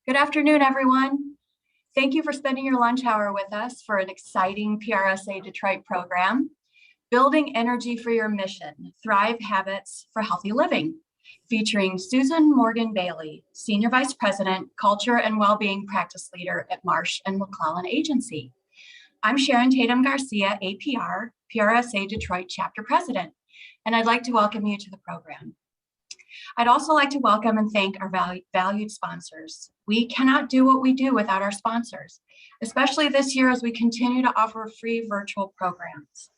Good afternoon, everyone. Thank you for spending your lunch hour with us for an exciting PRSA Detroit program, Building Energy for Your Mission, Thrive Habits for Healthy Living, featuring Susan Morgan Bailey, Senior Vice President, Culture and Wellbeing Practice Leader at Marsh & McClellan Agency. I'm Sharon Tatum Garcia, APR, PRSA Detroit Chapter President, and I'd like to welcome you to the program. I'd also like to welcome and thank our valued sponsors. We cannot do what we do without our sponsors, especially this year as we continue to offer free virtual programs.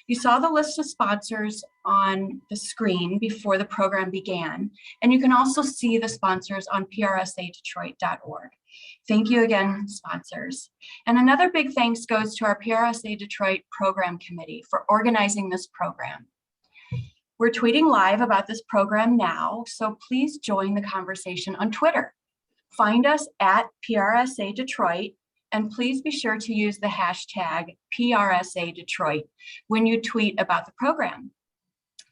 You saw the list of sponsors on the screen before the program began, and you can also see the sponsors on prsadetroit.org. Thank you again, sponsors. And another big thanks goes to our PRSA Detroit Program Committee for organizing this program. We're tweeting live about this program now, so please join the conversation on Twitter. Find us at PRSA Detroit, and please be sure to use the hashtag PRSA Detroit when you tweet about the program.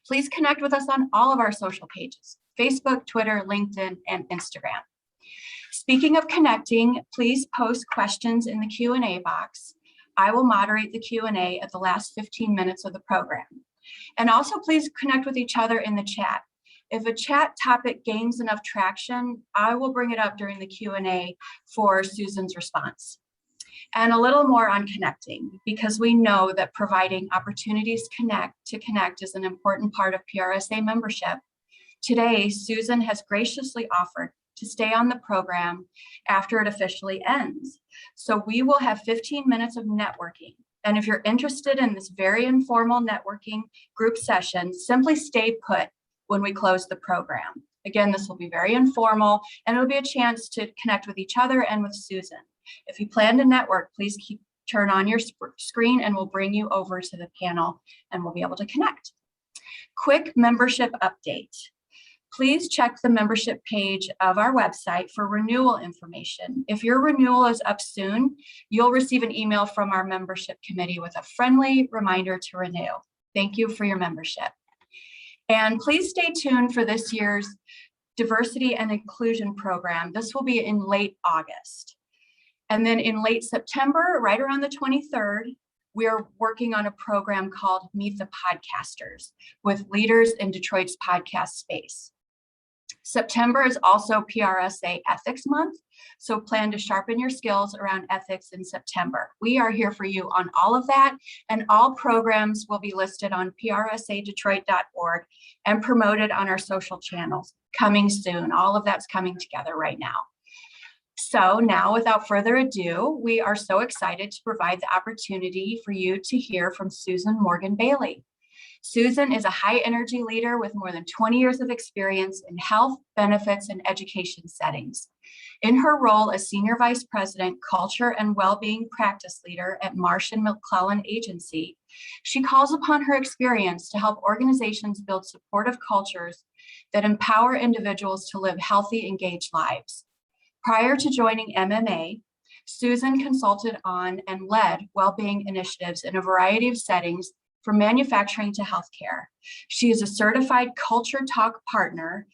Please connect with us on all of our social pages, Facebook, Twitter, LinkedIn, and Instagram. Speaking of connecting, please post questions in the Q&A box. I will moderate the Q&A at the last 15 minutes of the program. And also please connect with each other in the chat. If a chat topic gains enough traction, I will bring it up during the Q&A for Susan's response. And a little more on connecting, because we know that providing opportunities to connect is an important part of PRSA membership. Today, Susan has graciously offered to stay on the program after it officially ends. So we will have 15 minutes of networking. And if you're interested in this very informal networking group session, simply stay put when we close the program. Again, this will be very informal, and it'll be a chance to connect with each other and with Susan. If you plan to network, please turn on your screen and we'll bring you over to the panel and we'll be able to connect. Quick membership update. Please check the membership page of our website for renewal information. If your renewal is up soon, you'll receive an email from our membership committee with a friendly reminder to renew. Thank you for your membership. And please stay tuned for this year's Diversity and Inclusion program. This will be in late August. And then in late September, right around the 23rd, we're working on a program called Meet the Podcasters with leaders in Detroit's podcast space. September is also PRSA Ethics Month, so plan to sharpen your skills around ethics in September. We are here for you on all of that, and all programs will be listed on prsadetroit.org and promoted on our social channels coming soon. All of that's coming together right now. So now, without further ado, we are so excited to provide the opportunity for you to hear from Susan Morgan Bailey. Susan is a high energy leader with more than 20 years of experience in health, benefits, and education settings. In her role as Senior Vice President, Culture and Wellbeing Practice Leader at Marsh & McClellan Agency, she calls upon her experience to help organizations build supportive cultures that empower individuals to live healthy, engaged lives. Prior to joining MMA, Susan consulted on and led well-being initiatives in a variety of settings from manufacturing to healthcare. She is a certified Culture Talk Partner,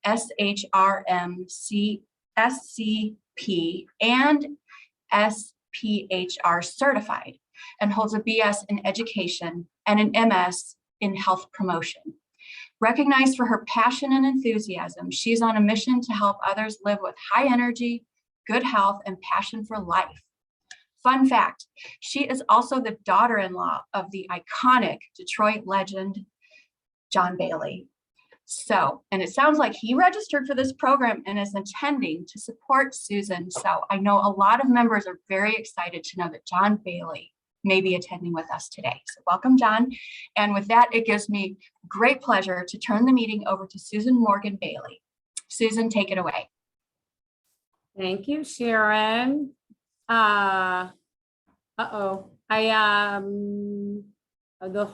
SHRM, SCP, and SPHR certified, and holds a BS in education and an MS in health promotion. Recognized for her passion and enthusiasm, she's on a mission to help others live with high energy, good health, and passion for life. Fun fact, she is also the daughter-in-law of the iconic Detroit legend, John Bailey. So, and it sounds like he registered for this program and is intending to support Susan. So I know a lot of members are very excited to know that John Bailey may be attending with us today. So welcome, John. And with that, it gives me great pleasure to turn the meeting over to Susan Morgan Bailey. Susan, take it away. Thank you, Sharon. The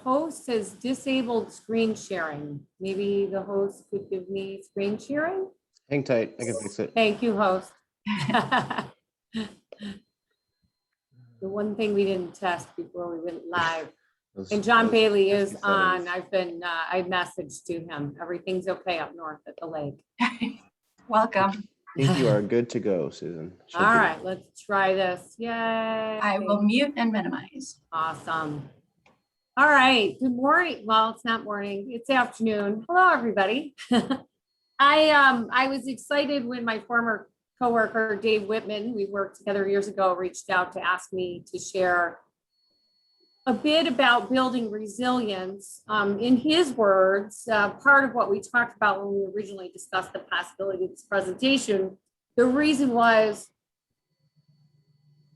host has disabled screen sharing. Maybe the host could give me screen sharing. Hang tight, I can fix it. Thank you, host. The one thing we didn't test before we went live. And John Bailey is on. I messaged to him. Everything's okay up north at the lake. Welcome. think you are good to go, Susan. Should All be. right, let's try this. Yay. I will mute and minimize. Awesome. All right, good morning. Well, it's not morning, it's afternoon. Hello, everybody. I was excited when my former coworker, Dave Whitman, we worked together years ago, reached out to ask me to share a bit about building resilience. In his words, part of what we talked about when we originally discussed the possibility of this presentation, the reason was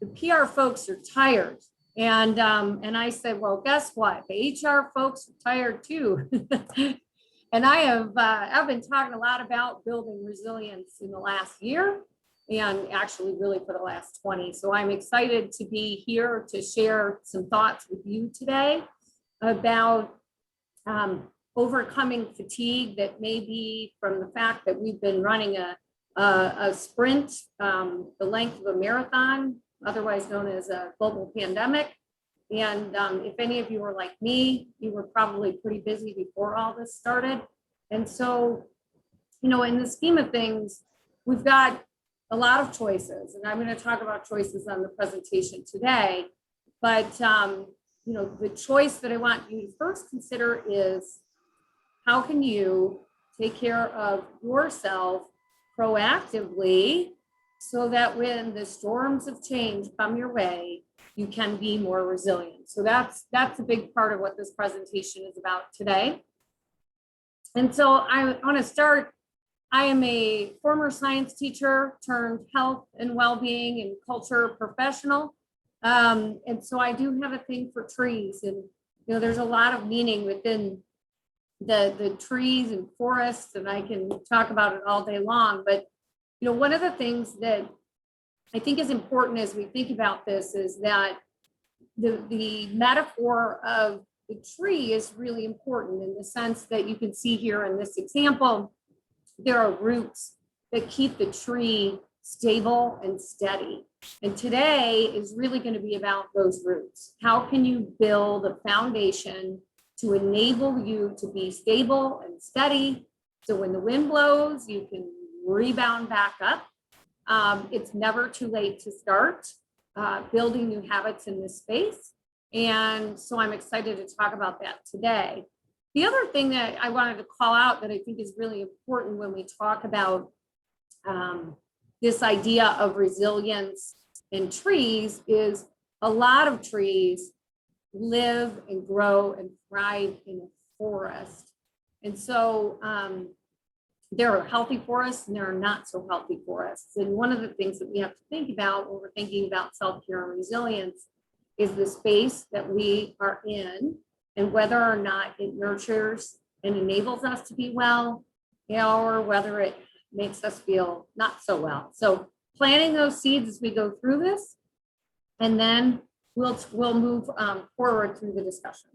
the PR folks are tired. And I said, well, guess what? The HR folks are tired too. And I've been talking a lot about building resilience in the last year, and actually really for the last 20. So I'm excited to be here to share some thoughts with you today about overcoming fatigue that may be from the fact that we've been running a sprint, the length of a marathon, otherwise known as a global pandemic. And if any of you were like me, you were probably pretty busy before all this started. And so, you know, in the scheme of things, we've got a lot of choices, and I'm going to talk about choices on the presentation today. But, you know, the choice that I want you to first consider is how can you take care of yourself proactively so that when the storms of change come your way, you can be more resilient. So that's a big part of what this presentation is about today. And so I want to start. I am a former science teacher turned health and well-being and culture professional. And so I do have a thing for trees, and you know, there's a lot of meaning within the trees and forests, and I can talk about it all day long. But you know, one of the things that I think is important as we think about this is that the metaphor of the tree is really important in the sense that you can see here in this example, there are roots that keep the tree stable and steady. And today is really going to be about those roots. How can you build a foundation to enable you to be stable and steady so when the wind blows, you can rebound back up? It's never too late to start building new habits in this space. And so I'm excited to talk about that today. The other thing that I wanted to call out that I think is really important when we talk about this idea of resilience in trees is a lot of trees live and grow and thrive in a forest. And so there are healthy forests and there are not so healthy forests. And one of the things that we have to think about when we're thinking about self-care and resilience is the space that we are in and whether or not it nurtures and enables us to be well, or whether it makes us feel not so well. So planting those seeds as we go through this, and then we'll move forward through the discussion.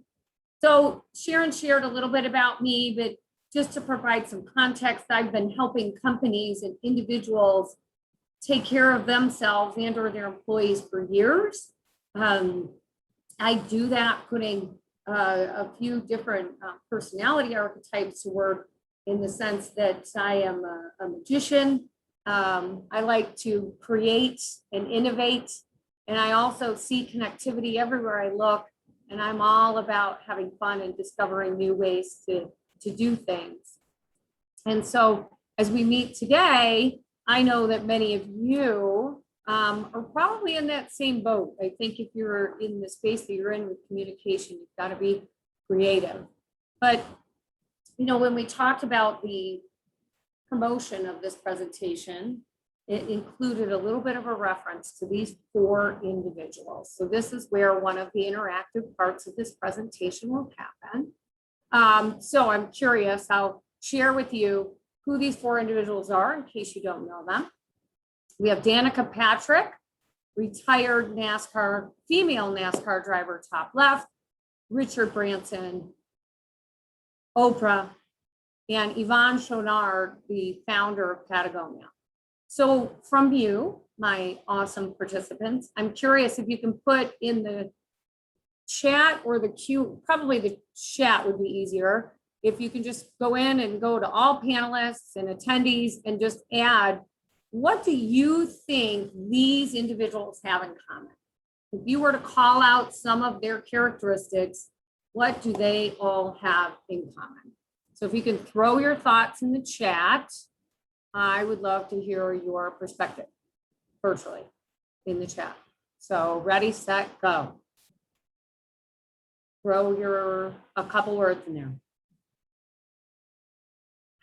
So Sharon shared a little bit about me, but just to provide some context, I've been helping companies and individuals take care of themselves and or their employees for years. I do that putting a few different personality archetypes to work in the sense that I am a magician. I like to create and innovate, and I also see connectivity everywhere I look, and I'm all about having fun and discovering new ways to do things. And so as we meet today, I know that many of you are probably in that same boat. I think if you're in the space that you're in with communication, you've got to be creative. But, you know, when we talked about the promotion of this presentation, it included a little bit of a reference to these 4 individuals. So this is where one of the interactive parts of this presentation will happen. So I'm curious, I'll share with you who these 4 individuals are in case you don't know them. We have Danica Patrick, retired NASCAR, female NASCAR driver, top left, Richard Branson, Oprah, and Yvonne Chouinard, the founder of Patagonia. So from you, my awesome participants, I'm curious if you can put in the chat or the queue, probably the chat would be easier. If you can just go in and go to all panelists and attendees and just add What do you think these individuals have in common? If you were to call out some of their characteristics, what do they all have in common? So if you can throw your thoughts in the chat, I would love to hear your perspective virtually in the chat. So ready, set, go. Throw a couple words in there.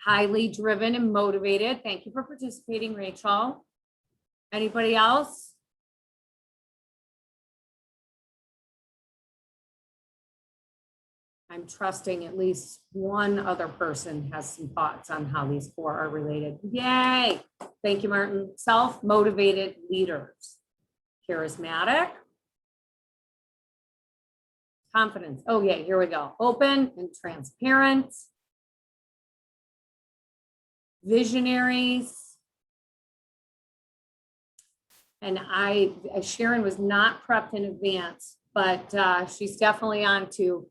Highly driven and motivated. Thank you for participating, Rachel. Anybody else? I'm trusting at least one other person has some thoughts on how these four are related. Yay. Thank you, Martin. Self-motivated leaders. Charismatic. Confidence. Oh yeah, here we go. Open and transparent. Visionaries. And Sharon was not prepped in advance, but she's definitely on to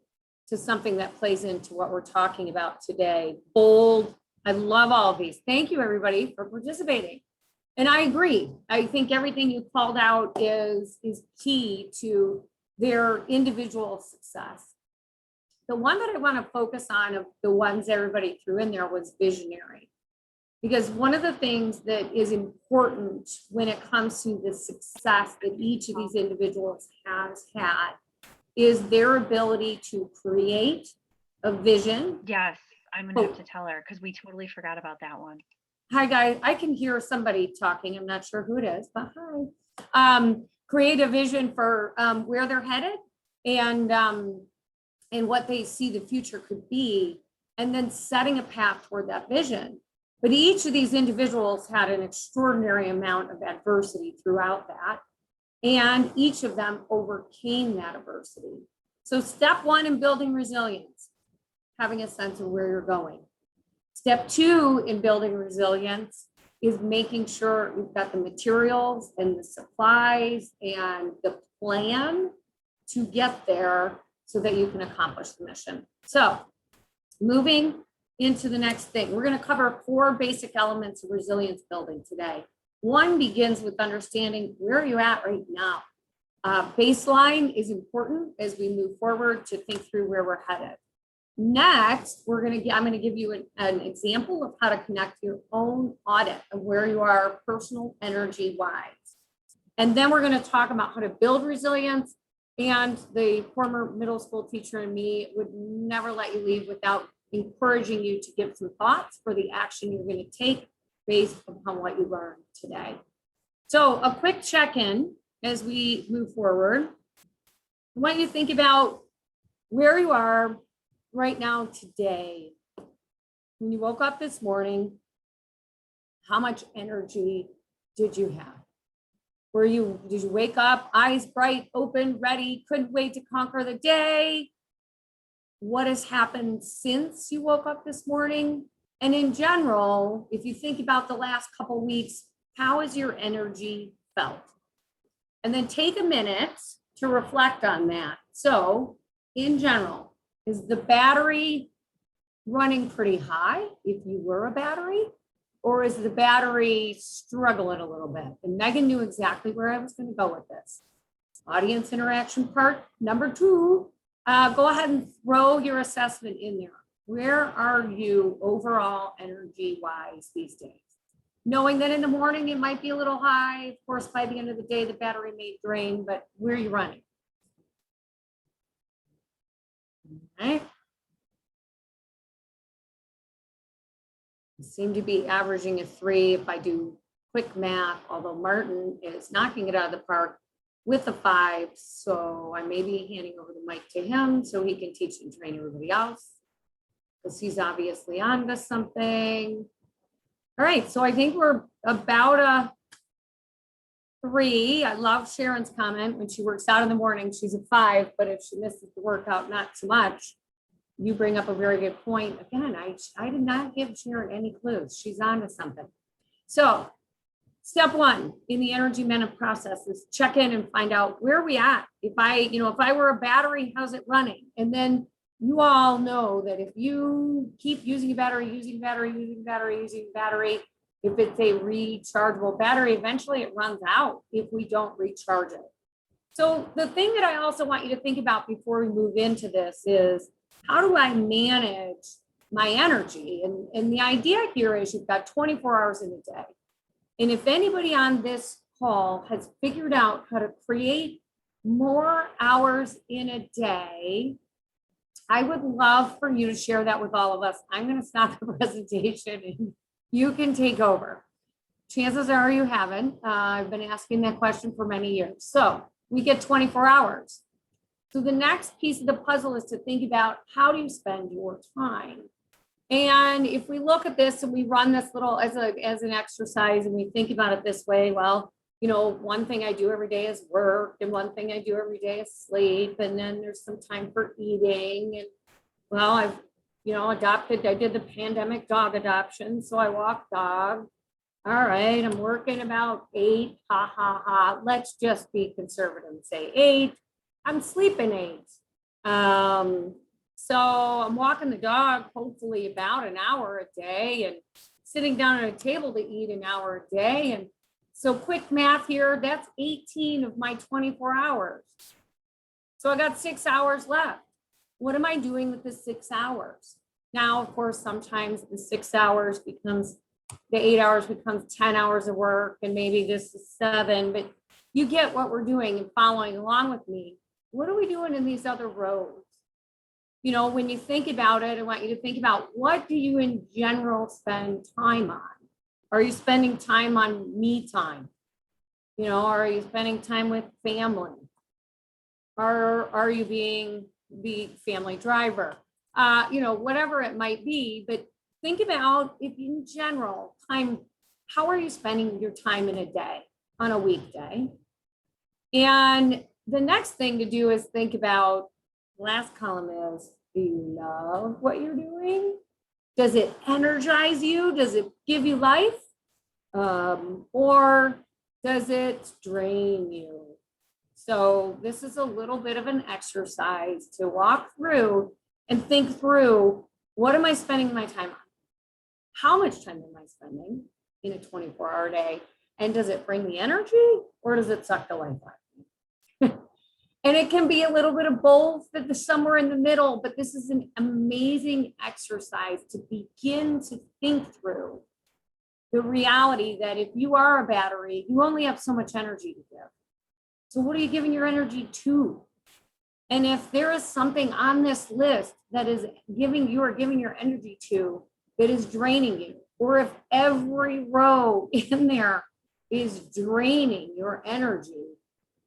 something that plays into what we're talking about today. Bold. I love all of these. Thank you, everybody, for participating. And I agree. I think everything you called out is key to their individual success. The one that I want to focus on of the ones everybody threw in there was visionary. Because one of the things that is important when it comes to the success that each of these individuals has had is their ability to create a vision. Yes, I'm gonna have to tell her because we totally forgot about that one. Hi guys, I can hear somebody talking. I'm not sure who it is, but hi. Create a vision for where they're headed and what they see the future could be, and then setting a path toward that vision. But each of these individuals had an extraordinary amount of adversity throughout that. And each of them overcame that adversity. So step one in building resilience, having a sense of where you're going. Step two in building resilience is making sure you've got the materials and the supplies and the plan to get there so that you can accomplish the mission. So moving into the next thing, we're going to cover 4 basic elements of resilience building today. One begins with understanding where are you at right now. Baseline is important as we move forward to think through where we're headed. Next, I'm going to give you an example of how to connect your own audit of where you are personal energy wise. And then we're going to talk about how to build resilience. And the former middle school teacher in me would never let you leave without encouraging you to give some thoughts for the action you're going to take based upon what you learned today. So a quick check-in as we move forward. I want you to think about where you are right now today. When you woke up this morning, how much energy did you have? Did you wake up, eyes bright, open, ready, couldn't wait to conquer the day? What has happened since you woke up this morning? And in general, if you think about the last couple of weeks, how has your energy felt? And then take a minute to reflect on that. So in general, is the battery running pretty high if you were a battery? Or is the battery struggling a little bit? And Megan knew exactly where I was going to go with this. Audience interaction part number 2, go ahead and throw your assessment in there. Where are you overall energy-wise these days? Knowing that in the morning it might be a little high. Of course, by the end of the day, the battery may drain, but where are you running? Okay. You seem to be averaging a 3 if I do quick math, although Martin is knocking it out of the park with a 5. So I may be handing over the mic to him so he can teach and train everybody else, because he's obviously on to something. All right, so I think we're about a 3. I love Sharon's comment. When she works out in the morning, she's a 5, but if she misses the workout, not so much. You bring up a very good point. Again, I did not give Sharon any clues. She's on to something. So step 1 in the energy management process is check in and find out where are we at. If I were a battery, how's it running? And then you all know that if you keep using a battery, If it's a rechargeable battery, eventually it runs out if we don't recharge it. So the thing that I also want you to think about before we move into this is, how do I manage my energy? And the idea here is you've got 24 hours in a day. And if anybody on this call has figured out how to create more hours in a day, I would love for you to share that with all of us. I'm going to stop the presentation and you can take over. Chances are you haven't. I've been asking that question for many years. So we get 24 hours. So the next piece of the puzzle is to think about, how do you spend your time? And if we look at this and we run this little as an exercise and we think about it this way, well, you know, one thing I do every day is work, and one thing I do every day is sleep, and then there's some time for eating. And well, I've, you know, I did the pandemic dog adoption, so I walk dog. All right, I'm working about 8, ha ha ha. Let's just be conservative and say 8. I'm sleeping 8. So I'm walking the dog, hopefully about an hour a day, and sitting down at a table to eat an hour a day. And so quick math here, that's 18 of my 24 hours. So I got 6 hours left. What am I doing with the 6 hours? Now, of course, sometimes the 6 hours becomes, the 8 hours becomes 10 hours of work, and maybe this is 7, but you get what we're doing and following along with me. What are we doing in these other rows? You know, when you think about it, I want you to think about, what do you in general spend time on? Are you spending time on me time? You know, are you spending time with family? Are you being the family driver? You know, whatever it might be, but think about, if in general time, how are you spending your time in a day, on a weekday? And the next thing to do is think about, last column is, do you love what you're doing? Does it energize you? Does it give you life? Or does it drain you? So this is a little bit of an exercise to walk through and think through, what am I spending my time on? How much time am I spending in a 24-hour day? And does it bring the energy, or does it suck the life out of me? And it can be a little bit of both, but somewhere in the middle. But this is an amazing exercise to begin to think through the reality that if you are a battery, you only have so much energy to give. So what are you giving your energy to? And if there is something on this list that is you are giving your energy to, that is draining you, or if every row in there is draining your energy,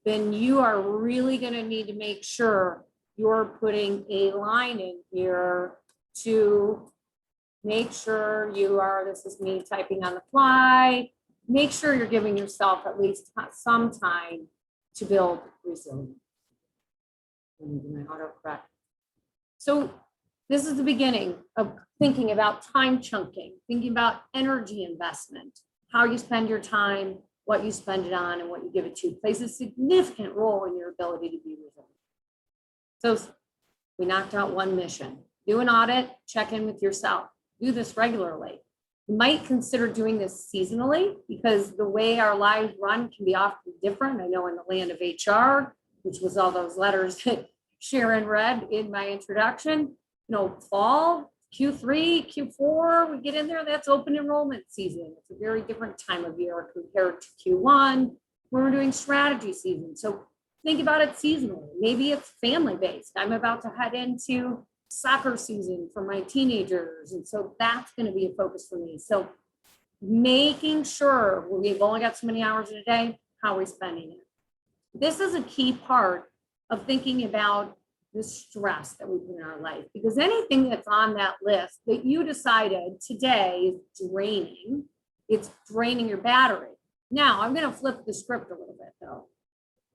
then you are really going to need to make sure you're putting a line in here to make sure you are, this is me typing on the fly, make sure you're giving yourself at least some time to build resilience. Let me do my autocorrect. So this is the beginning of thinking about time chunking, thinking about energy investment, how you spend your time, what you spend it on, and what you give it to plays a significant role in your ability to be resilient. So we knocked out one mission. Do an audit, check in with yourself. Do this regularly. You might consider doing this seasonally, because the way our lives run can be often different. I know in the land of HR, which was all those letters that Sharon read in my introduction, you know, fall, Q3, Q4, we get in there, that's open enrollment season. It's a very different time of year compared to Q1, where we're doing strategy season. So think about it seasonally. Maybe it's family-based. I'm about to head into soccer season for my teenagers, and so that's going to be a focus for me. So making sure we've only got so many hours in a day, how are we spending it? This is a key part of thinking about the stress that we put in our life, because anything that's on that list that you decided today is draining, it's draining your battery. Now, I'm going to flip the script a little bit though,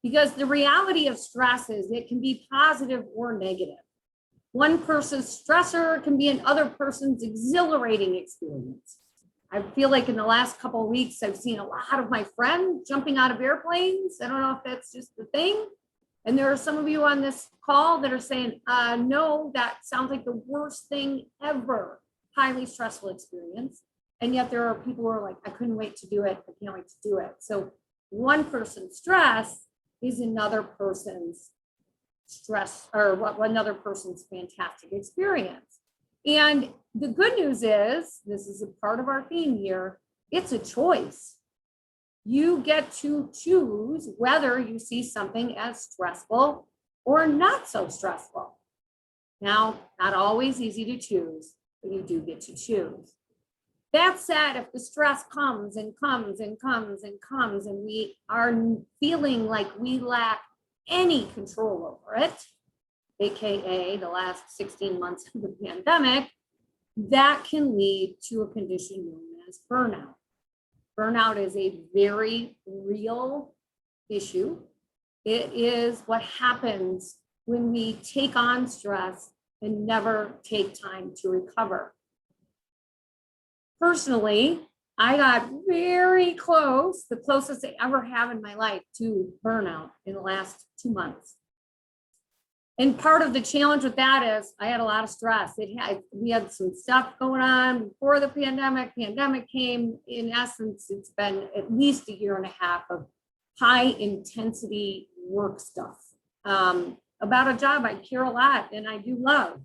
because the reality of stress is it can be positive or negative. One person's stressor can be another person's exhilarating experience. I feel like in the last couple of weeks, I've seen a lot of my friends jumping out of airplanes. I don't know if that's just the thing. And there are some of you on this call that are saying, no, that sounds like the worst thing ever. Highly stressful experience. And yet there are people who are like, I couldn't wait to do it. I can't wait to do it. So one person's stress is another person's stress, or what another person's fantastic experience. And the good news is, this is a part of our theme here, it's a choice. You get to choose whether you see something as stressful or not so stressful. Now, not always easy to choose, but you do get to choose. That said, if the stress comes and comes and comes and comes, and we are feeling like we lack any control over it, AKA the last 16 months of the pandemic, that can lead to a condition known as burnout. Burnout is a very real issue. It is what happens when we take on stress and never take time to recover. Personally, I got very close, the closest I ever have in my life, to burnout in the last 2 months. And part of the challenge with that is I had a lot of stress. We had some stuff going on before the pandemic. Pandemic came. In essence, it's been at least a year and a half of high intensity work stuff about a job I care a lot and I do love.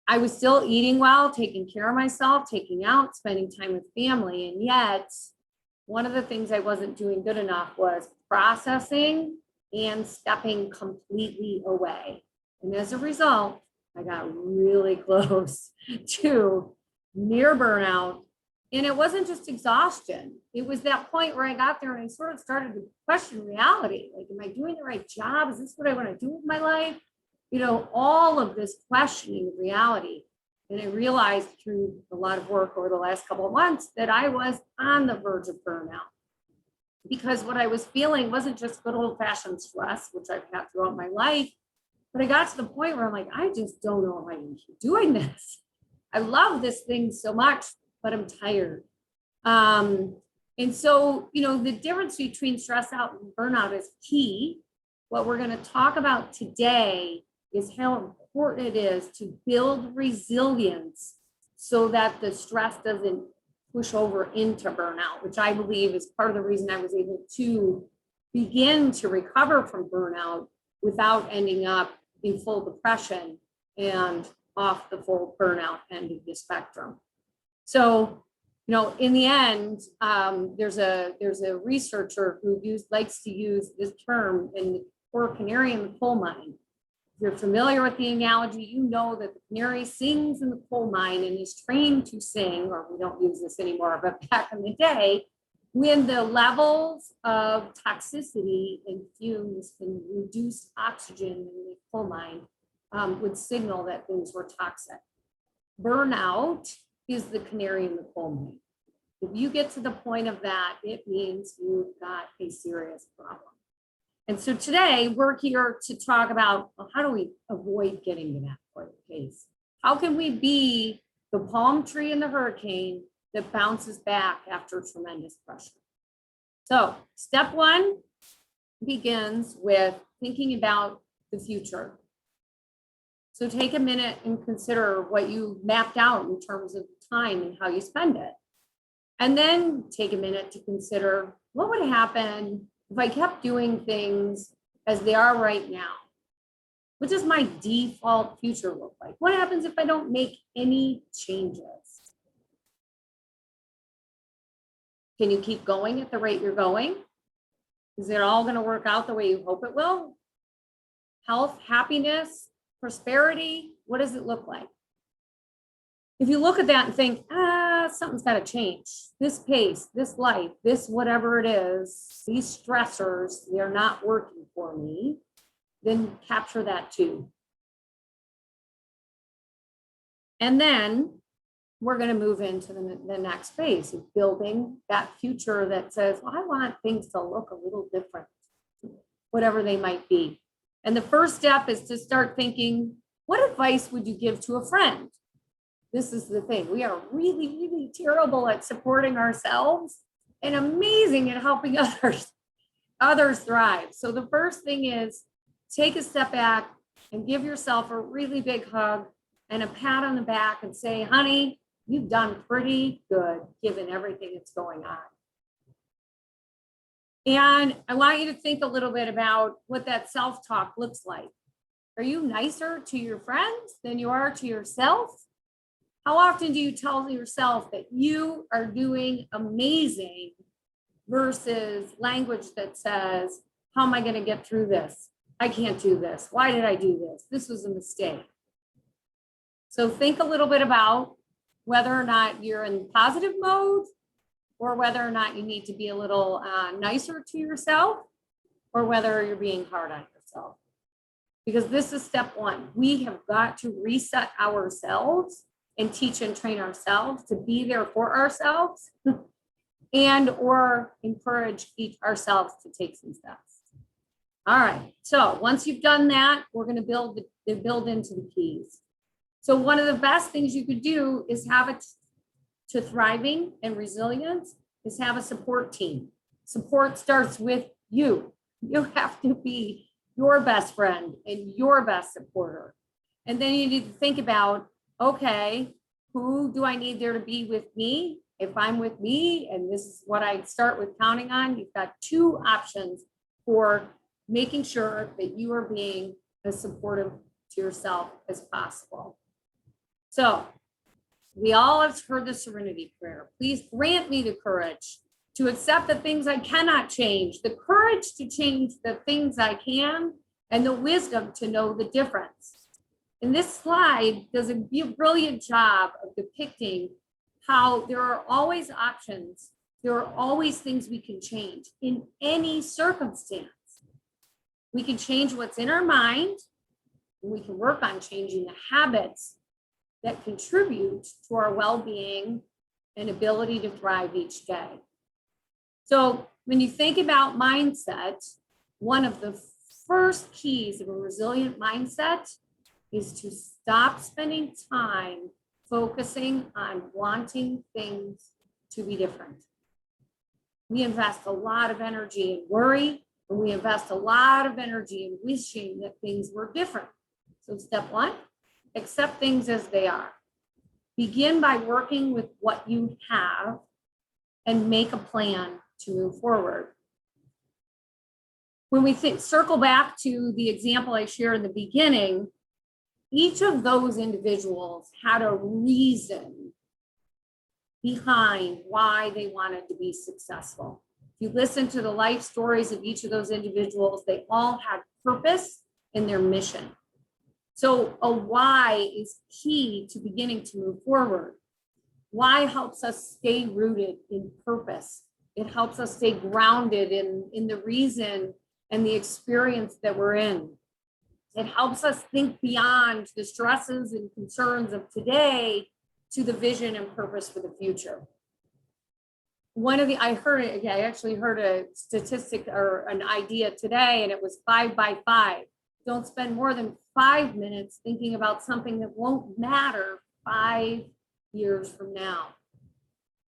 I was still eating well, taking care of myself, taking out, spending time with family. And yet, one of the things I wasn't doing good enough was processing and stepping completely away. And as a result, I got really close to near burnout. And it wasn't just exhaustion. It was that point where I got there and I sort of started to question reality. Like, am I doing the right job? Is this what I want to do with my life? You know, all of this questioning of reality. And I realized through a lot of work over the last couple of months that I was on the verge of burnout. Because what I was feeling wasn't just good old fashioned stress, which I've had throughout my life, but I got to the point where I'm like, I just don't know if I can keep doing this. I love this thing so much, but I'm tired. And so, you know, the difference between stress out and burnout is key. What we're going to talk about today is how important it is to build resilience so that the stress doesn't push over into burnout, which I believe is part of the reason I was able to begin to recover from burnout without ending up in full depression and off the full burnout end of the spectrum. So, you know, in the end, there's a researcher who likes to use this term in for canary in the coal mine. If you're familiar with the analogy, you know that the canary sings in the coal mine and is trained to sing, or we don't use this anymore, but back in the day, when the levels of toxicity and fumes and reduced oxygen in the coal mine would signal that things were toxic. Burnout is the canary in the coal mine. If you get to the point of that, it means you've got a serious problem. And so today we're here to talk about, well, how do we avoid getting to that place? How can we be the palm tree in the hurricane that bounces back after tremendous pressure? So step one begins with thinking about the future. So take a minute and consider what you mapped out in terms of time and how you spend it. And then take a minute to consider what would happen if I kept doing things as they are right now. What does my default future look like? What happens if I don't make any changes? Can you keep going at the rate you're going? Is it all going to work out the way you hope it will? Health, happiness, prosperity, what does it look like? If you look at that and think, something's got to change. This pace, this life, this whatever it is, these stressors, they're not working for me, then capture that too. And then we're going to move into the next phase of building that future that says, well, I want things to look a little different, whatever they might be. And the first step is to start thinking, what advice would you give to a friend? This is the thing. We are really, really terrible at supporting ourselves and amazing at helping others thrive. So the first thing is take a step back and give yourself a really big hug and a pat on the back and say, honey, You've done pretty good given everything that's going on. And I want you to think a little bit about what that self-talk looks like. Are you nicer to your friends than you are to yourself? How often do you tell yourself that you are doing amazing versus language that says, how am I going to get through this? I can't do this. Why did I do this? This was a mistake. So think a little bit about whether or not you're in positive mode, or whether or not you need to be a little nicer to yourself, or whether you're being hard on yourself. Because this is step one. We have got to reset ourselves and teach and train ourselves to be there for ourselves and or encourage ourselves to take some steps. All right, so once you've done that, we're going to build into the keys. So one of the best things you could do is have it to thriving and resilience is have a support team. Support starts with you. You have to be your best friend and your best supporter. And then you need to think about, okay, who do I need there to be with me? If I'm with me, and this is what I start with counting on, you've got two options for making sure that you are being as supportive to yourself as possible. So we all have heard the serenity prayer. Please grant me the courage to accept the things I cannot change, the courage to change the things I can, and the wisdom to know the difference. And this slide does a brilliant job of depicting how there are always options. There are always things we can change in any circumstance. We can change what's in our mind, and we can work on changing the habits that contribute to our well-being and ability to thrive each day. So when you think about mindset, one of the first keys of a resilient mindset is to stop spending time focusing on wanting things to be different. We invest a lot of energy in worry, and we invest a lot of energy in wishing that things were different. So step one, accept things as they are. Begin by working with what you have and make a plan to move forward. When we circle back to the example I shared in the beginning, each of those individuals had a reason behind why they wanted to be successful. If you listen to the life stories of each of those individuals, they all had purpose in their mission. So a why is key to beginning to move forward. Why helps us stay rooted in purpose. It helps us stay grounded in the reason and the experience that we're in. It helps us think beyond the stresses and concerns of today to the vision and purpose for the future. I actually heard a statistic or an idea today, and it was 5 by 5. Don't spend more than 5 minutes thinking about something that won't matter 5 years from now.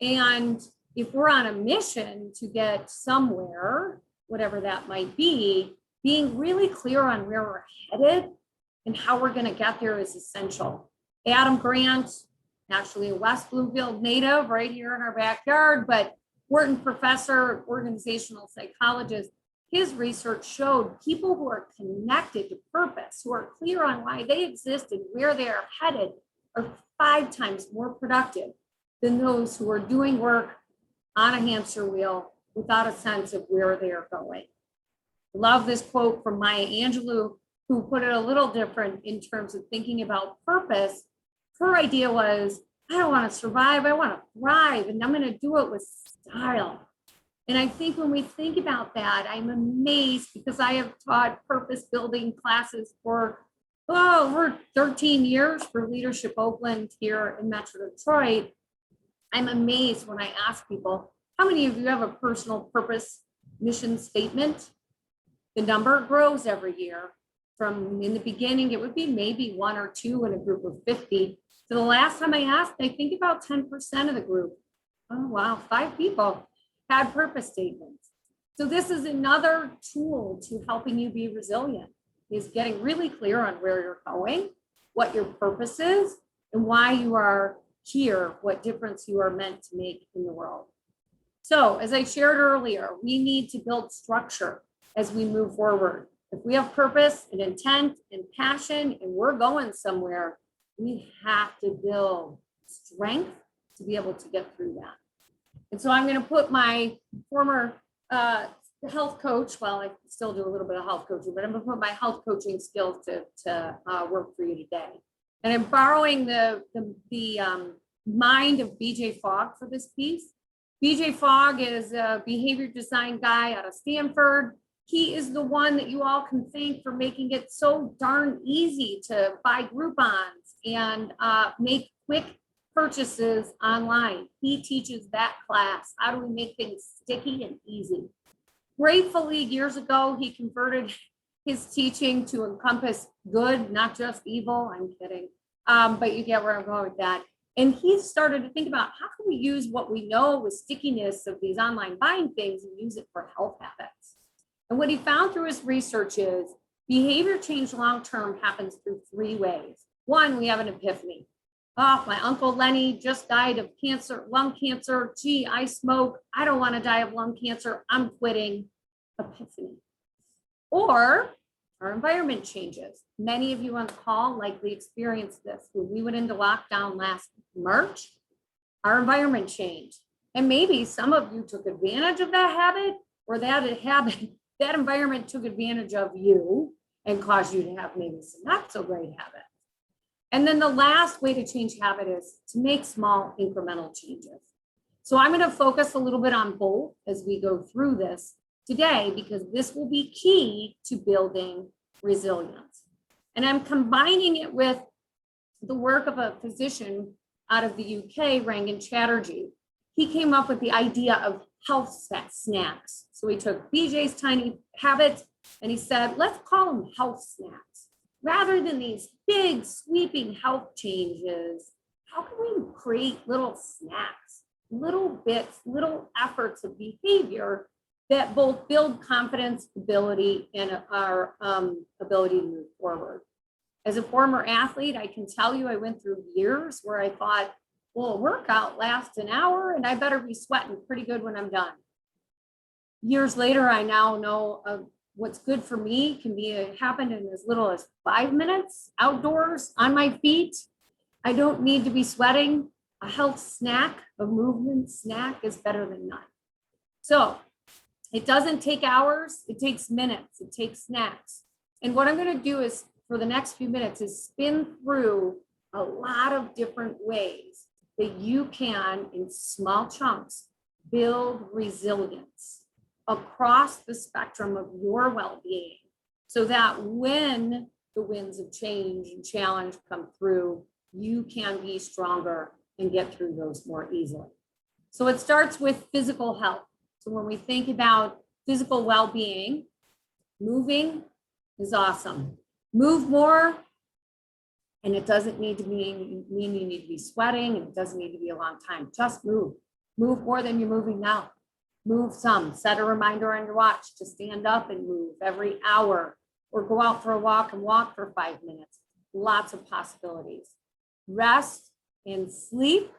And if we're on a mission to get somewhere, whatever that might be, being really clear on where we're headed and how we're going to get there is essential. Adam Grant, actually a West Bloomfield native right here in our backyard, but Wharton professor, organizational psychologist, his research showed people who are connected to purpose, who are clear on why they exist and where they are headed, are 5 times more productive than those who are doing work on a hamster wheel without a sense of where they are going. Love this quote from Maya Angelou, who put it a little different in terms of thinking about purpose. Her idea was, I don't want to survive, I want to thrive, and I'm going to do it with style. And I think when we think about that, I'm amazed because I have taught purpose building classes for over 13 years for Leadership Oakland here in Metro Detroit. I'm amazed when I ask people, how many of you have a personal purpose mission statement? The number grows every year. From in the beginning, it would be maybe 1 or 2 in a group of 50. So the last time I asked, I think about 10% of the group. Oh, wow, 5 people had purpose statements. So this is another tool to helping you be resilient, is getting really clear on where you're going, what your purpose is, and why you are hear what difference you are meant to make in the world. So as I shared earlier, we need to build structure as we move forward. If we have purpose and intent and passion and we're going somewhere, we have to build strength to be able to get through that. And so I'm going to put my former health coach, well, I still do a little bit of health coaching, but I'm going to put my health coaching skills to work for you today. And I'm borrowing the mind of BJ Fogg for this piece. BJ Fogg is a behavior design guy out of Stanford. He is the one that you all can thank for making it so darn easy to buy Groupons and make quick purchases online. He teaches that class. How do we make things sticky and easy? Gratefully, years ago, he converted his teaching to encompass good, not just evil. I'm kidding. But you get where I'm going with that. And he started to think about how can we use what we know with stickiness of these online buying things and use it for health habits. And what he found through his research is behavior change long-term happens through 3 ways. One, we have an epiphany. Oh, my Uncle Lenny just died of cancer, lung cancer. Gee, I smoke. I don't want to die of lung cancer. I'm quitting. Epiphany. Or our environment changes. Many of you on the call likely experienced this. When we went into lockdown last March, our environment changed. And maybe some of you took advantage of that habit, or that environment took advantage of you and caused you to have maybe some not so great habits. And then the last way to change habit is to make small incremental changes. So I'm going to focus a little bit on both as we go through this today, because this will be key to building resilience. And I'm combining it with the work of a physician out of the UK, Rangan Chatterjee. He came up with the idea of health snacks. So he took BJ's tiny habits and he said, let's call them health snacks. Rather than these big sweeping health changes, how can we create little snacks, little bits, little efforts of behavior that both build confidence, ability, and our ability to move forward? As a former athlete, I can tell you I went through years where I thought, well, a workout lasts an hour and I better be sweating pretty good when I'm done. Years later, I now know what's good for me can happen in as little as 5 minutes outdoors on my feet. I don't need to be sweating. A health snack, a movement snack is better than none. So it doesn't take hours, it takes minutes, it takes snacks. And what I'm going to do is for the next few minutes is spin through a lot of different ways that you can, in small chunks, build resilience across the spectrum of your well-being, so that when the winds of change and challenge come through, you can be stronger and get through those more easily. So it starts with physical health. So when we think about physical well-being, moving is awesome. Move more, and it doesn't need to mean you need to be sweating, and it doesn't need to be a long time. Just move. Move more than you're moving now. Move some. Set a reminder on your watch to stand up and move every hour, or go out for a walk and walk for 5 minutes. Lots of possibilities. Rest and sleep.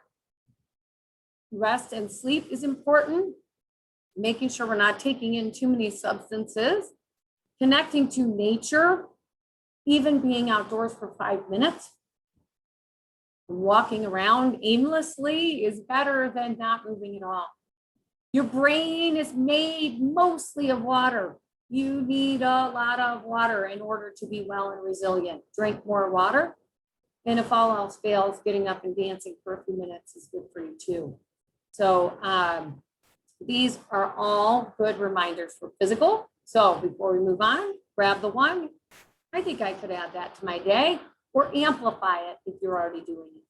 Rest and sleep is important. Making sure we're not taking in too many substances. Connecting to nature, even being outdoors for 5 minutes. Walking around aimlessly is better than not moving at all. Your brain is made mostly of water. You need a lot of water in order to be well and resilient. Drink more water. And if all else fails, getting up and dancing for a few minutes is good for you too. So these are all good reminders for physical. So before we move on, grab the one. I think I could add that to my day, or amplify it if you're already doing it.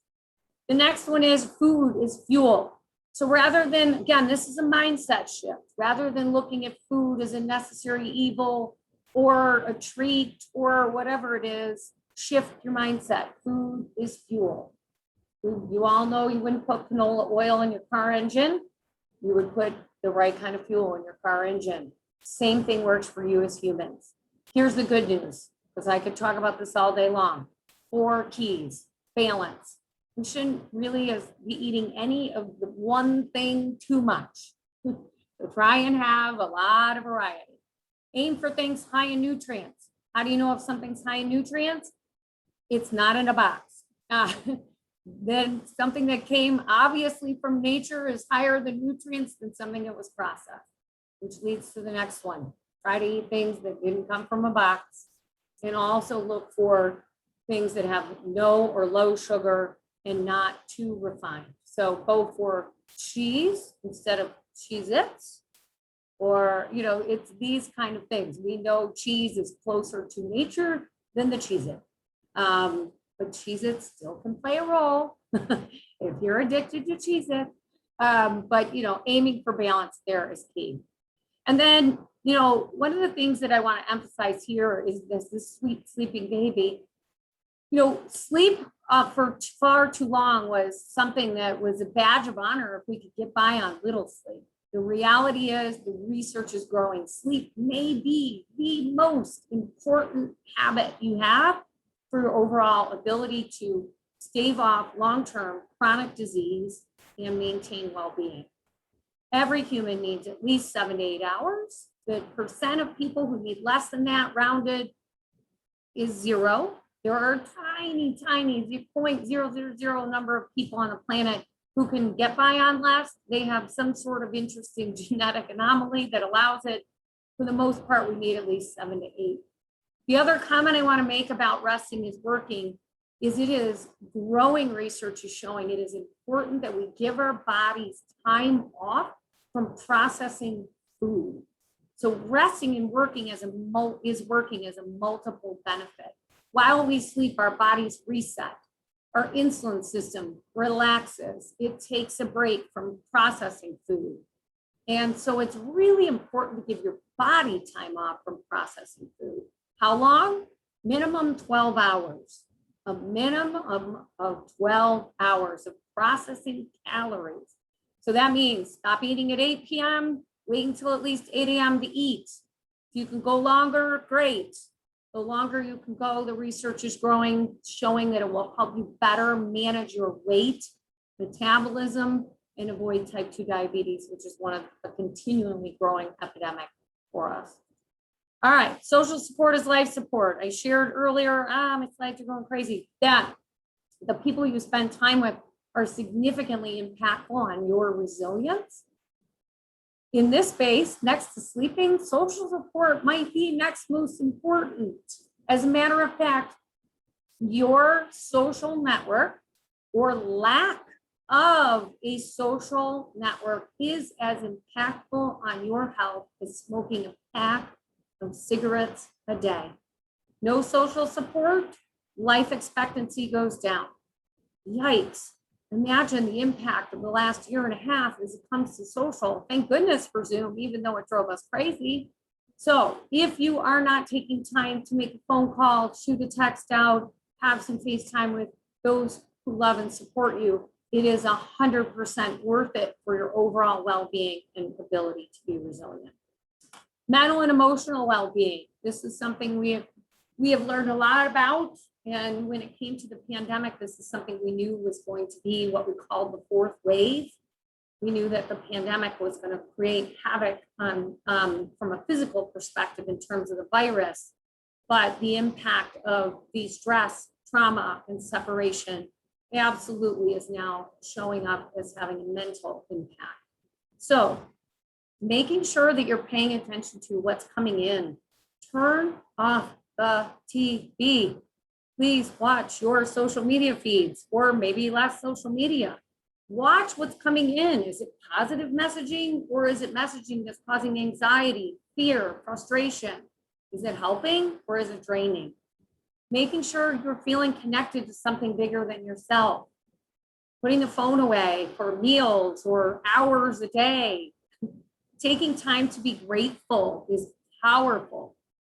The next one is food is fuel. So rather than, again, this is a mindset shift. Rather than looking at food as a necessary evil or a treat or whatever it is, shift your mindset. Food is fuel. You all know you wouldn't put canola oil in your car engine. You would put the right kind of fuel in your car engine. Same thing works for you as humans. Here's the good news, because I could talk about this all day long. 4 keys: balance. We shouldn't really be eating any of the one thing too much. So try and have a lot of variety. Aim for things high in nutrients. How do you know if something's high in nutrients? It's not in a box. Then something that came obviously from nature is higher than nutrients than something that was processed, which leads to the next one. Try to eat things that didn't come from a box, and also look for things that have no or low sugar and not too refined. So go for cheese instead of Cheez-Its, or, it's these kind of things. We know cheese is closer to nature than the Cheez-It. But Cheez-Its still can play a role if you're addicted to Cheez-It. But, aiming for balance there is key. And then, one of the things that I want to emphasize here is this sweet sleeping baby. Sleep for far too long was something that was a badge of honor if we could get by on little sleep. The reality is the research is growing. Sleep may be the most important habit you have for your overall ability to stave off long-term chronic disease and maintain well-being. Every human needs at least 7 to 8 hours. The percent of people who need less than that rounded is 0. There are tiny 0.000 number of people on the planet who can get by on less. They have some sort of interesting genetic anomaly that allows it. For the most part, we need at least 7 to 8. The other comment I want to make about resting is working is it is growing research is showing it is important that we give our bodies time off from processing food. So resting and working is working as a multiple benefit. While we sleep, our bodies reset. Our insulin system relaxes. It takes a break from processing food. And so it's really important to give your body time off from processing food. How long? Minimum 12 hours. A minimum of 12 hours of processing calories. So that means stop eating at 8 p.m., wait until at least 8 a.m. to eat. If you can go longer, great. The longer you can go, the research is growing, showing that it will help you better manage your weight, metabolism, and avoid type 2 diabetes, which is one of the continually growing epidemic for us. All right, social support is life support. I shared earlier, my slides are going crazy, that the people you spend time with are significantly impactful on your resilience. In this space, next to sleeping, social support might be next most important. As a matter of fact, your social network or lack of a social network is as impactful on your health as smoking a pack of cigarettes a day. No social support, life expectancy goes down. Yikes. Imagine the impact of the last year and a half as it comes to social. Thank goodness for Zoom, even though it drove us crazy. So if you are not taking time to make a phone call, shoot a text out, have some FaceTime with those who love and support you, it is 100% worth it for your overall well-being and ability to be resilient. Mental and emotional well-being. This is something we have learned a lot about. And when it came to the pandemic, this is something we knew was going to be what we called the fourth wave. We knew that the pandemic was going to create havoc from a physical perspective in terms of the virus, but the impact of the stress, trauma, and separation absolutely is now showing up as having a mental impact. So making sure that you're paying attention to what's coming in. Turn off the TV. Please watch your social media feeds, or maybe less social media. Watch what's coming in. Is it positive messaging, or is it messaging that's causing anxiety, fear, frustration? Is it helping, or is it draining? Making sure you're feeling connected to something bigger than yourself. Putting the phone away for meals or hours a day. Taking time to be grateful is powerful.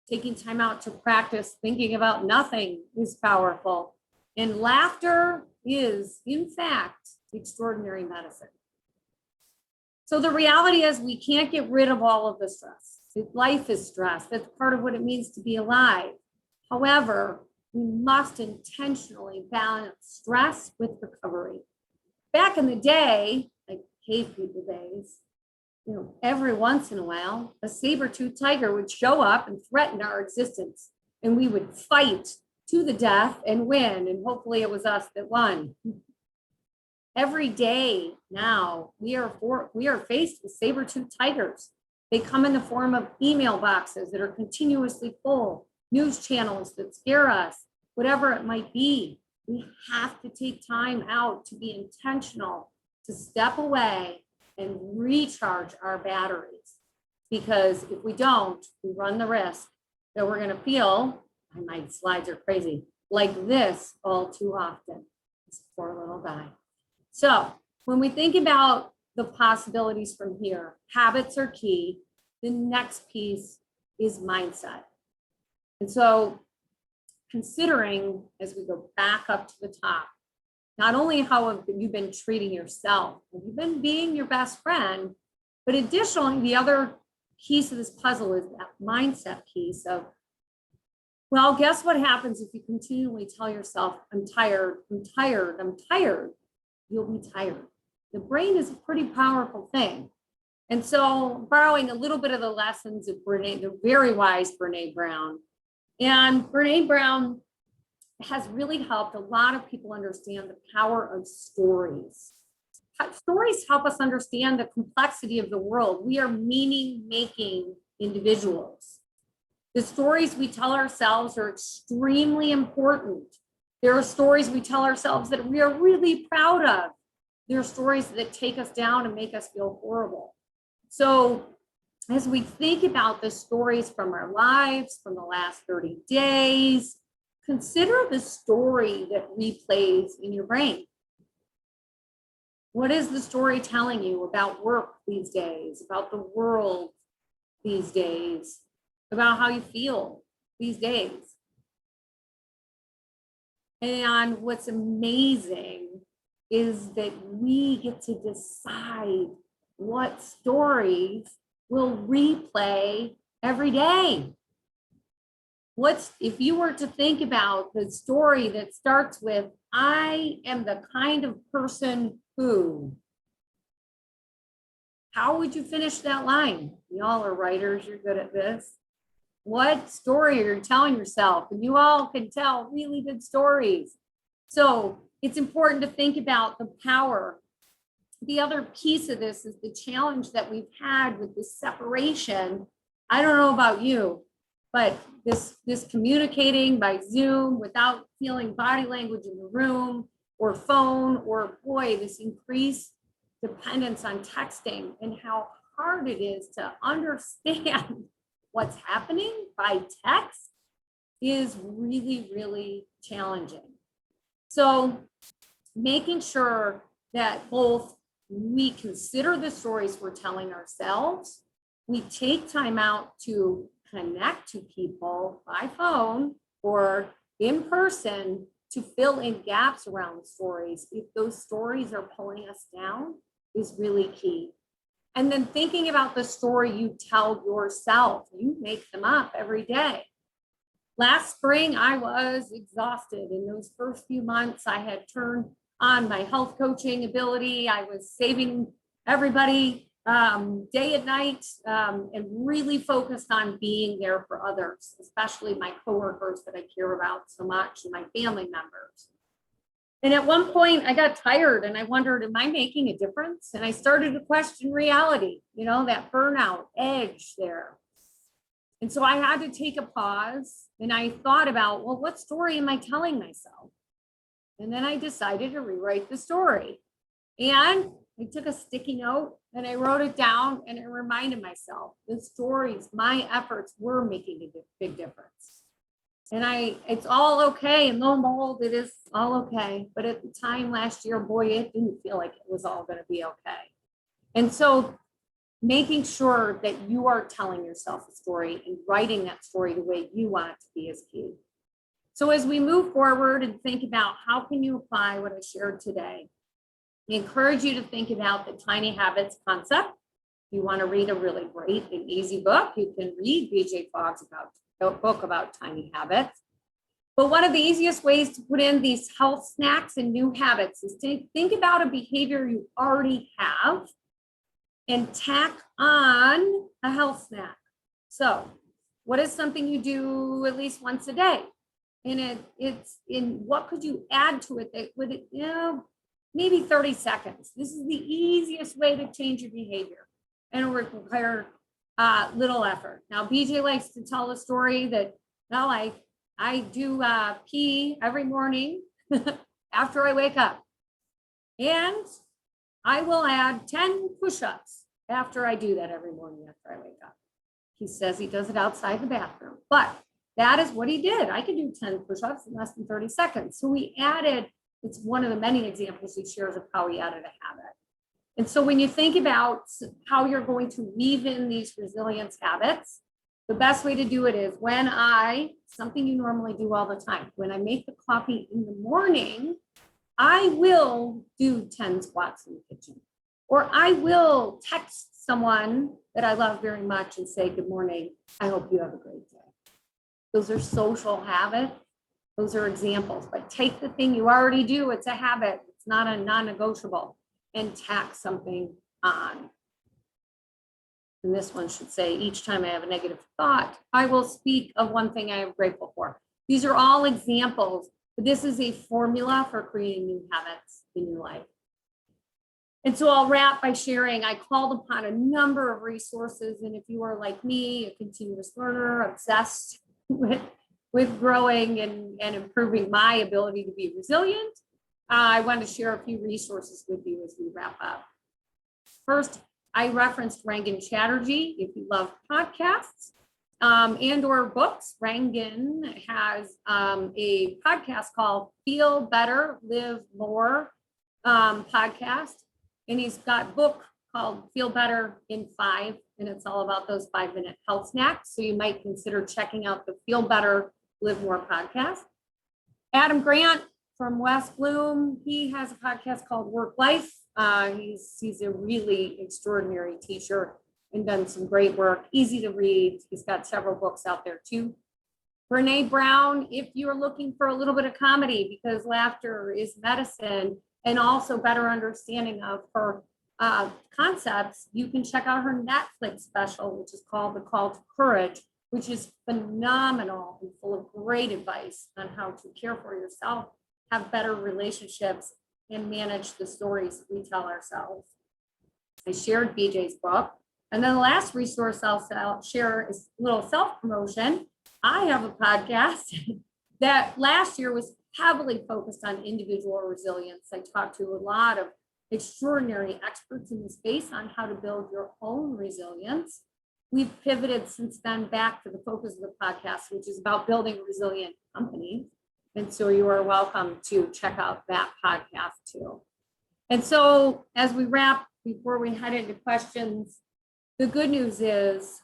Taking time out to practice thinking about nothing is powerful. And laughter is, in fact, extraordinary medicine. So the reality is we can't get rid of all of the stress. Life is stress. That's part of what it means to be alive. However, we must intentionally balance stress with recovery. Back in the day, like cave people days, every once in a while, a saber-toothed tiger would show up and threaten our existence, and we would fight to the death and win, and hopefully it was us that won. Every day now, we are faced with saber-toothed tigers. They come in the form of email boxes that are continuously full, news channels that scare us, whatever it might be. We have to take time out to be intentional, to step away and recharge our batteries. Because if we don't, we run the risk that we're going to feel, and my slides are crazy, like this all too often. This poor little guy. So when we think about the possibilities from here, habits are key. The next piece is mindset. And so considering, as we go back up to the top, not only how have you been treating yourself, have you been being your best friend, but additionally, the other piece of this puzzle is that mindset piece of, well, guess what happens if you continually tell yourself, I'm tired, I'm tired, I'm tired, you'll be tired. The brain is a pretty powerful thing. And so borrowing a little bit of the lessons of the very wise Brene Brown, and Brene Brown has really helped a lot of people understand the power of stories. Stories help us understand the complexity of the world. We are meaning-making individuals. The stories we tell ourselves are extremely important. There are stories we tell ourselves that we are really proud of. There are stories that take us down and make us feel horrible. So as we think about the stories from our lives, from the last 30 days, consider the story that replays in your brain. What is the story telling you about work these days, about the world these days, about how you feel these days? And what's amazing is that we get to decide what stories will replay every day. If you were to think about the story that starts with, I am the kind of person who, how would you finish that line? Y'all are writers, you're good at this. What story are you telling yourself? And you all can tell really good stories. So it's important to think about the power. The other piece of this is the challenge that we've had with this separation. I don't know about you, but this communicating by Zoom without feeling body language in the room or phone, or boy, this increased dependence on texting and how hard it is to understand what's happening by text is really, really challenging. So making sure that both we consider the stories we're telling ourselves, we take time out to connect to people by phone or in person to fill in gaps around the stories. If those stories are pulling us down is really key. And then thinking about the story you tell yourself, you make them up every day. Last spring, I was exhausted. In those first few months, I had turned on my health coaching ability. I was saving everybody day and night and really focused on being there for others, especially my coworkers that I care about so much and my family members. And at one point I got tired and I wondered, am I making a difference? And I started to question reality, that burnout edge there. And so I had to take a pause and I thought about, well, what story am I telling myself? And then I decided to rewrite the story. And I took a sticky note and I wrote it down and I reminded myself the stories, my efforts were making a big difference. And it's all okay. And lo and behold, it is all okay. But at the time last year, boy, it didn't feel like it was all going to be okay. And so making sure that you are telling yourself a story and writing that story the way you want it to be is key. So as we move forward and think about how can you apply what I shared today, I encourage you to think about the tiny habits concept. If you want to read a really great and easy book, you can read BJ Fogg's book about tiny habits. But one of the easiest ways to put in these health snacks and new habits is to think about a behavior you already have and tack on a health snack. So what is something you do at least once a day? And it's in what could you add to it that would, maybe 30 seconds. This is the easiest way to change your behavior, and it will require little effort. Now, BJ likes to tell the story that, well, I do pee every morning after I wake up, and I will add 10 push-ups after I do that every morning after I wake up. He says he does it outside the bathroom, but that is what he did. I could do 10 push-ups in less than 30 seconds. So we added, it's one of the many examples he shares of how he added a habit. And so when you think about how you're going to weave in these resilience habits, the best way to do it is something you normally do all the time, when I make the coffee in the morning, I will do 10 squats in the kitchen, or I will text someone that I love very much and say, good morning, I hope you have a great day. Those are social habits. Those are examples, but take the thing you already do. It's a habit. It's not a non-negotiable, and tack something on. And this one should say, each time I have a negative thought, I will speak of one thing I am grateful for. These are all examples, but this is a formula for creating new habits in your life. And so I'll wrap by sharing, I called upon a number of resources. And if you are like me, a continuous learner, obsessed with growing and improving my ability to be resilient, I want to share a few resources with you as we wrap up. First, I referenced Rangan Chatterjee. If you love podcasts and or books, Rangan has a podcast called Feel Better, Live More podcast. And he's got a book called Feel Better in 5, and it's all about those 5-minute health snacks. So you might consider checking out the Feel Better, Live More podcast. Adam Grant from West Bloom, he has a podcast called Work Life. He's a really extraordinary teacher and done some great work, easy to read. He's got several books out there too. Brene Brown, if you're looking for a little bit of comedy, because laughter is medicine, and also better understanding of her concepts, you can check out her Netflix special, which is called The Call to Courage, which is phenomenal and full of great advice on how to care for yourself, have better relationships, and manage the stories we tell ourselves. I shared BJ's book. And then the last resource I'll share is a little self-promotion. I have a podcast that last year was heavily focused on individual resilience. I talked to a lot of extraordinary experts in the space on how to build your own resilience. We've pivoted since then back to the focus of the podcast, which is about building a resilient company. And so you are welcome to check out that podcast too. And so as we wrap, before we head into questions, the good news is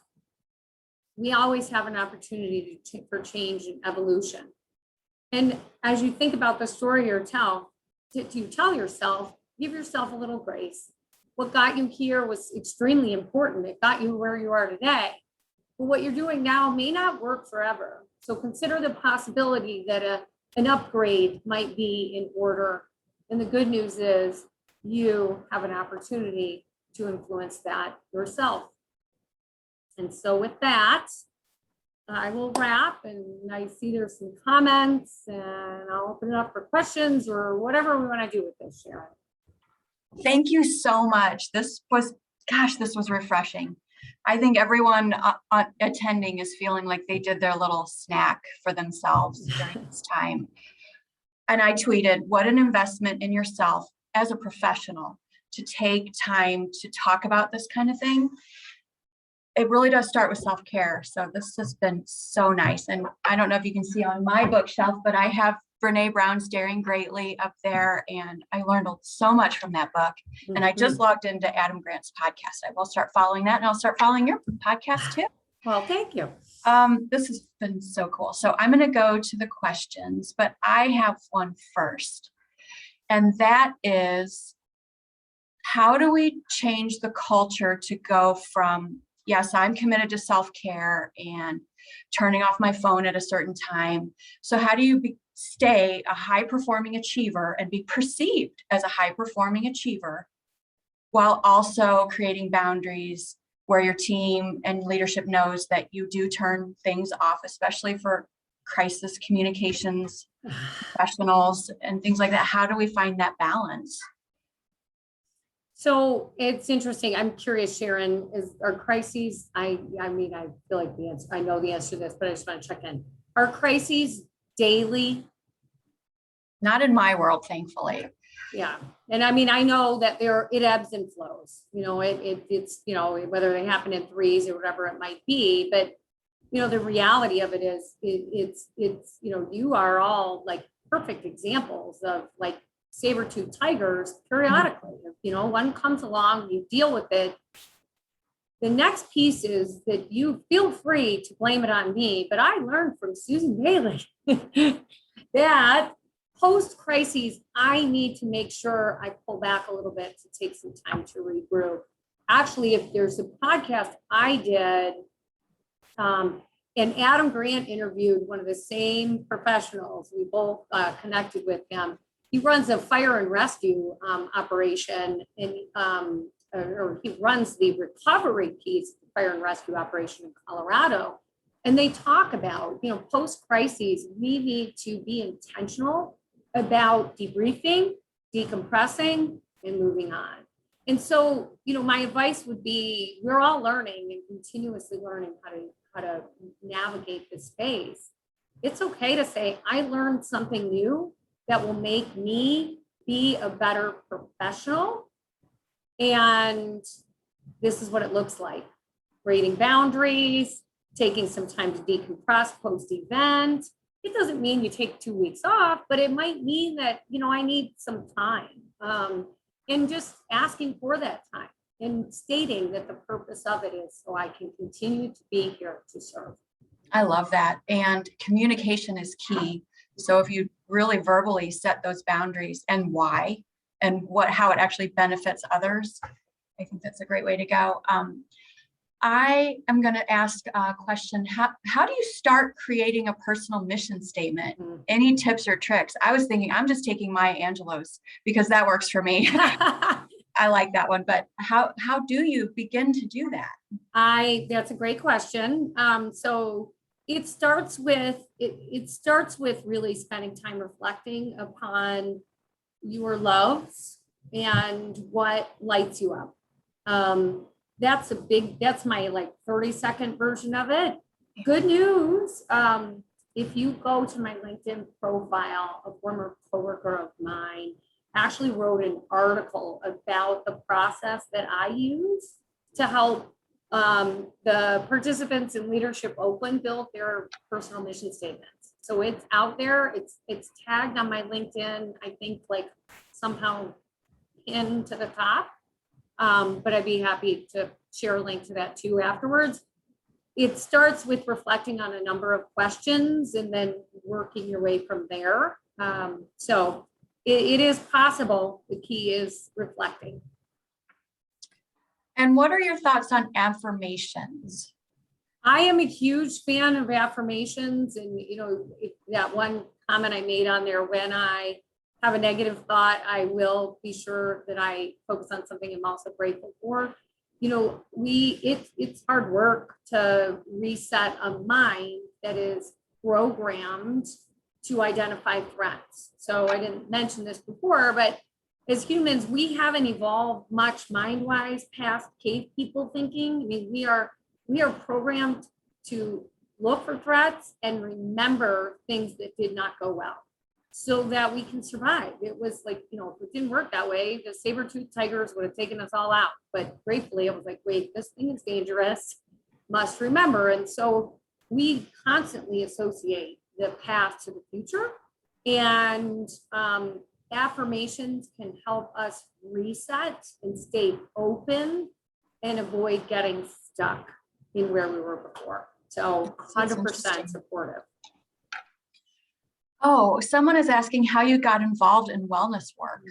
we always have an opportunity for change and evolution. And as you think about the story you tell yourself, give yourself a little grace. What got you here was extremely important. It got you where you are today. But what you're doing now may not work forever. So consider the possibility that an upgrade might be in order. And the good news is you have an opportunity to influence that yourself. And so with that, I will wrap, and I see there's some comments, and I'll open it up for questions or whatever we want to do with this, Sharon. Thank you so much. This was refreshing. I think everyone attending is feeling like they did their little snack for themselves during this time. And I tweeted, what an investment in yourself as a professional to take time to talk about this kind of thing. It really does start with self-care. So this has been so nice. And I don't know if you can see on my bookshelf, but I have Brene Brown's Daring Greatly up there. And I learned so much from that book. Mm-hmm. And I just logged into Adam Grant's podcast. I will start following that, and I'll start following your podcast too. Well, thank you. This has been so cool. So I'm going to go to the questions, but I have one first. And that is, how do we change the culture to go from, yes, I'm committed to self-care and turning off my phone at a certain time. So how do you stay a high-performing achiever and be perceived as a high-performing achiever while also creating boundaries where your team and leadership knows that you do turn things off, especially for crisis communications professionals and things like that? How do we find that balance? So it's interesting. I'm curious, Sharon, are crises, I mean, I feel like the answer, I know the answer to this, but I just want to check in. Are crises daily? Not in my world, thankfully. Yeah. And I mean, I know that it ebbs and flows, it's, whether they happen in threes or whatever it might be, but the reality of it is it's, you are all like perfect examples of like saber-toothed tigers periodically. One comes along, you deal with it. The next piece is that you feel free to blame it on me, but I learned from Susan Bailey that post-crises, I need to make sure I pull back a little bit to take some time to regroup. Actually, if there's a podcast I did, and Adam Grant interviewed one of the same professionals. We both connected with him. He runs a fire and rescue operation, and or he runs the recovery piece of the fire and rescue operation in Colorado. And they talk about, post-crises, we need to be intentional about debriefing, decompressing, and moving on. And so, my advice would be, we're all learning and continuously learning how to navigate this space. It's okay to say, I learned something new that will make me be a better professional. And this is what it looks like. Creating boundaries, taking some time to decompress post-event. It doesn't mean you take 2 weeks off, but it might mean that, I need some time. And just asking for that time and stating that the purpose of it is so I can continue to be here to serve. I love that. And communication is key. So if you really verbally set those boundaries and why and how it actually benefits others, I think that's a great way to go. I am going to ask a question. How do you start creating a personal mission statement? Any tips or tricks? I was thinking I'm just taking Maya Angelou's because that works for me. I like that one, but how do you begin to do that? That's a great question. So it starts with really spending time reflecting upon your loves and what lights you up. That's my like 30-second version of it. Good news. If you go to my LinkedIn profile, a former coworker of mine actually wrote an article about the process that I use to help the participants in Leadership Oakland build their personal mission statements. So it's out there. It's tagged on my LinkedIn. I think like somehow pinned to the top. But I'd be happy to share a link to that too afterwards. It starts with reflecting on a number of questions and then working your way from there. So it is possible. The key is reflecting. And what are your thoughts on affirmations? I am a huge fan of affirmations. And, that one comment I made on there, when I have a negative thought, I will be sure that I focus on something I'm also grateful for. It's hard work to reset a mind that is programmed to identify threats. So I didn't mention this before, but as humans, we haven't evolved much mind-wise past cave people thinking. I mean, we are programmed to look for threats and remember things that did not go well, so that we can survive. It was like, if it didn't work that way, the saber-toothed tigers would have taken us all out. But gratefully, I was like, wait, this thing is dangerous, must remember. And so we constantly associate the past to the future. And affirmations can help us reset and stay open and avoid getting stuck in where we were before. So 100% supportive. Oh, someone is asking how you got involved in wellness work.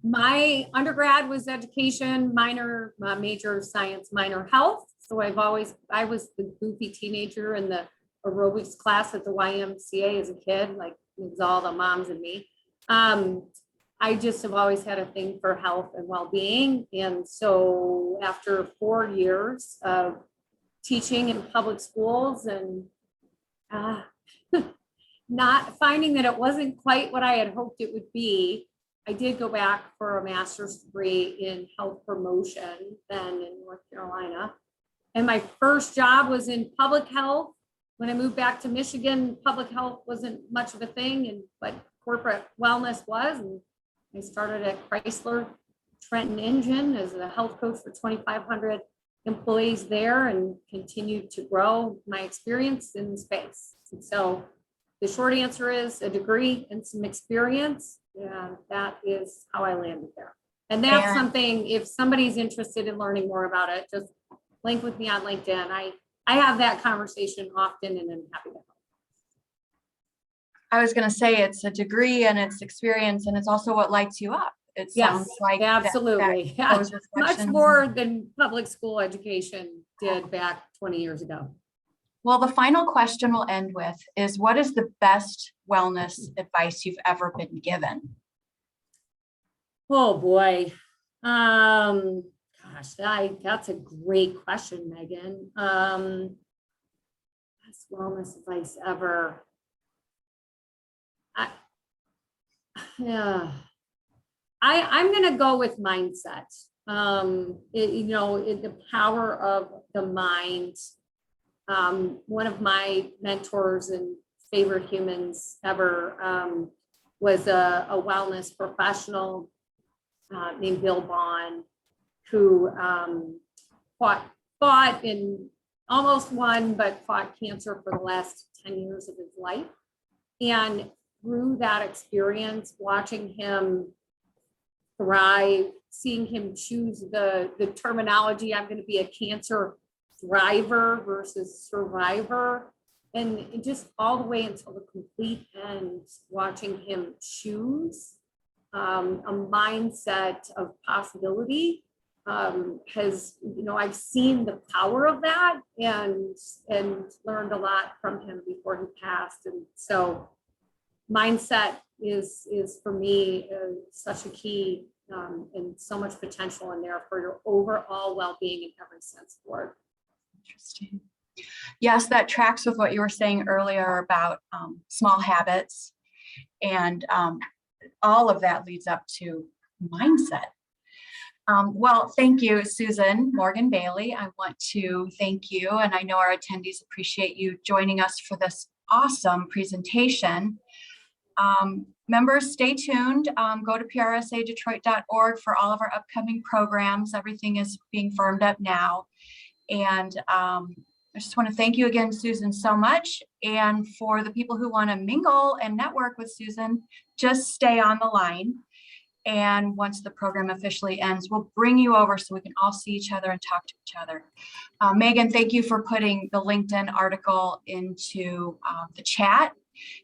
My undergrad was education, major science, minor health. So I was the goofy teenager in the aerobics class at the YMCA as a kid, like it was all the moms and me. I just have always had a thing for health and well-being. And so after 4 years of teaching in public schools and not finding that it wasn't quite what I had hoped it would be, I did go back for a master's degree in health promotion then in North Carolina. And my first job was in public health. When I moved back to Michigan, public health wasn't much of a thing, but corporate wellness was. And I started at Chrysler Trenton Engine as a health coach for 2,500 employees there and continued to grow my experience in the space. And so the short answer is a degree and some experience. Yeah, that is how I landed there. And that's something, if somebody's interested in learning more about it, just link with me on LinkedIn. I have that conversation often and I'm happy to help. I was going to say it's a degree and it's experience and it's also what lights you up. It sounds like absolutely. those Much reflections. more than public school education did back 20 years ago. Well, the final question we'll end with is, what is the best wellness advice you've ever been given? Oh boy. Gosh, that's a great question, Megan. Best wellness advice ever. I'm going to go with mindset. The power of the mind. One of my mentors and favorite humans ever was a wellness professional named Bill Bond, who fought and almost won, but fought cancer for the last 10 years of his life. And through that experience, watching him thrive, seeing him choose the terminology, I'm going to be a cancer thriver versus survivor, and just all the way until the complete end, watching him choose a mindset of possibility has, I've seen the power of that and learned a lot from him before he passed. And so mindset is for me such a key and so much potential in there for your overall well-being in every sense of the word. Interesting. Yes, that tracks with what you were saying earlier about small habits, and all of that leads up to mindset. Well, thank you, Susan Morgan Bailey. I want to thank you, and I know our attendees appreciate you joining us for this awesome presentation. Members, stay tuned. Go to PRSADetroit.org for all of our upcoming programs. Everything is being firmed up now. And I just want to thank you again, Susan, so much. And for the people who want to mingle and network with Susan, just stay on the line. And once the program officially ends, we'll bring you over so we can all see each other and talk to each other. Megan, thank you for putting the LinkedIn article into the chat.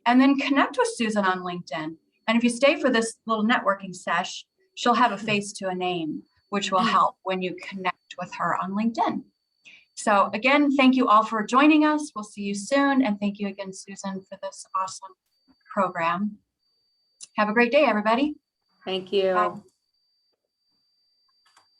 And then connect with Susan on LinkedIn. And if you stay for this little networking sesh, she'll have a face to a name, which will help when you connect with her on LinkedIn. So again, thank you all for joining us. We'll see you soon. And thank you again, Susan, for this awesome program. Have a great day, everybody. Thank you. Bye.